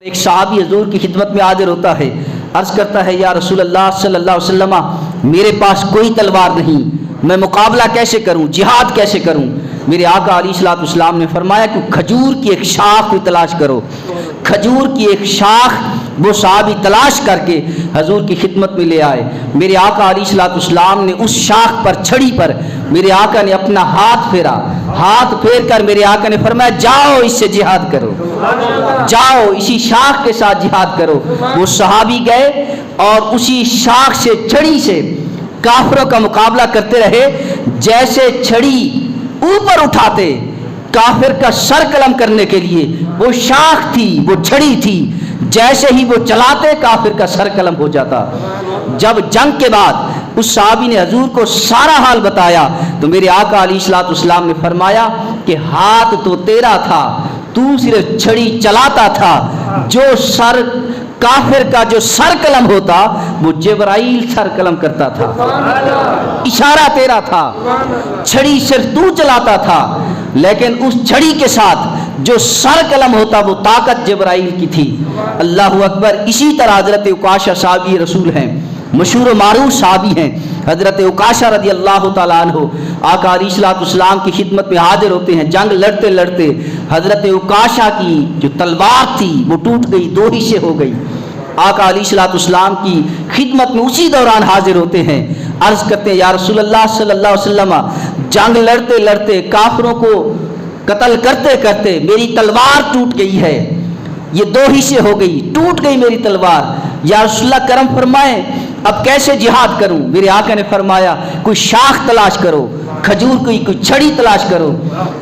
ایک صحابی حضور کی خدمت میں حاضر ہوتا ہے، عرض کرتا ہے یا رسول اللہ صلی اللہ علیہ وسلم میرے پاس کوئی تلوار نہیں، میں مقابلہ کیسے کروں، جہاد کیسے کروں؟ میرے آقا علیہ الصلوۃ والسلام نے فرمایا کہ کھجور کی ایک شاخ کو تلاش کرو۔ کھجور کی ایک شاخ وہ صحابی تلاش کر کے حضور کی خدمت میں لے آئے۔ میرے آقا علیہ الصلوۃ والسلام نے اس شاخ پر، چھڑی پر میرے آقا نے اپنا ہاتھ پھیرا، ہاتھ پھیر کر میرے آقا نے فرمایا جاؤ اس سے جہاد کرو، جاؤ اسی شاخ کے ساتھ جہاد کرو۔ وہ صحابی گئے اور اسی شاخ سے، چھڑی سے کافروں کا مقابلہ کرتے رہے۔ جیسے چھڑی اوپر اٹھاتے کافر کا سر قلم کرنے کے لیے، وہ شاخ تھی، وہ چھڑی تھی، جیسے ہی وہ چلاتے کافر کا سر قلم ہو جاتا۔ جب جنگ کے بعد اس صحابی نے حضور کو سارا حال بتایا تو میرے آقا علیہ الصلوۃ والسلام نے فرمایا کہ ہاتھ تو تیرا تھا، تو صرف چھڑی چلاتا تھا، جو سر کافر کا جو سر قلم ہوتا وہ جبرائیل سر قلم کرتا تھا، اشارہ تیرا تھا، چھڑی صرف تو چلاتا تھا، لیکن اس چھڑی کے ساتھ جو سر قلم ہوتا وہ طاقت جبرائیل کی تھی۔ اللہ اکبر۔ اسی طرح حضرت عکاشہ صحابی رسول ہیں، مشہور و معروف صحابی ہیں۔ حضرت عکاشہ رضی اللہ تعالیٰ عنہ آقا علیہ الصلوۃ والسلام کی خدمت میں حاضر ہوتے ہیں۔ جنگ لڑتے لڑتے حضرت عکاشہ کی جو تلوار تھی وہ ٹوٹ گئی، دو حصے ہو گئی۔ آقا علیہ الصلوۃ والسلام کی خدمت میں اسی دوران حاضر ہوتے ہیں، عرض کرتے ہیں یا رسول اللہ صلی اللہ علیہ وسلم جنگ لڑتے لڑتے کافروں کو قتل کرتے کرتے میری تلوار ٹوٹ گئی ہے، یہ دو حصے ہو گئی، ٹوٹ گئی میری تلوار، یا رسول اللہ کرم فرمائیں اب کیسے جہاد کروں؟ میرے آقا نے فرمایا کوئی شاخ تلاش کرو، کھجور کی کوئی چھڑی تلاش کرو۔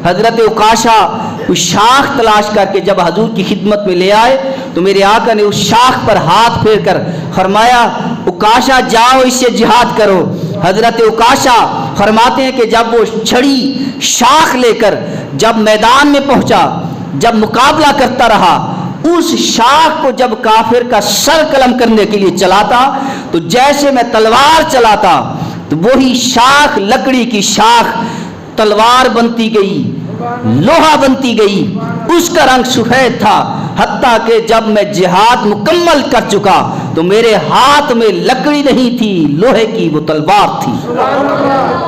حضرت عکاشہ کوئی شاخ تلاش کر کے جب حضور کی خدمت میں لے آئے تو میرے آقا نے اس شاخ پر ہاتھ پھیر کر فرمایا عکاشہ جاؤ اس سے جہاد کرو۔ حضرت عکاشہ فرماتے ہیں کہ جب وہ چھڑی شاخ لے کر جب میدان میں پہنچا، جب مقابلہ کرتا رہا، اس شاخ کو جب کافر کا سر قلم کرنے کے لیے چلاتا تو جیسے میں تلوار چلاتا تو وہی شاخ، لکڑی کی شاخ تلوار بنتی گئی، لوہا بنتی گئی، اس کا رنگ سفید تھا، حتیٰ کہ جب میں جہاد مکمل کر چکا تو میرے ہاتھ میں لکڑی نہیں تھی، لوہے کی وہ تلوار تھی،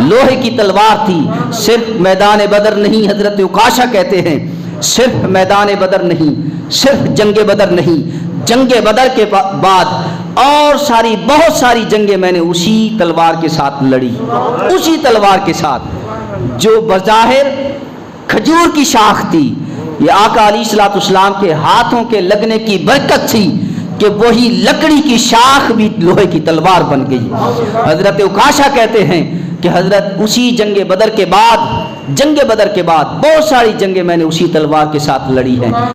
لوہے کی تلوار تھی۔ صرف میدان بدر نہیں، حضرت عکاشہ کہتے ہیں صرف میدان بدر نہیں، صرف جنگ بدر نہیں، جنگ بدر کے بعد اور بہت ساری جنگیں میں نے اسی تلوار کے ساتھ لڑی، اسی تلوار کے ساتھ جو بظاہر کھجور کی شاخ تھی۔ یہ آقا علیہ الصلوۃ والسلام کے ہاتھوں کے لگنے کی برکت تھی کہ وہی لکڑی کی شاخ بھی لوہے کی تلوار بن گئی۔ حضرت عکاشہ کہتے ہیں کہ حضرت اسی جنگ بدر کے بعد بہت ساری جنگیں میں نے اسی تلوار کے ساتھ لڑی ہیں۔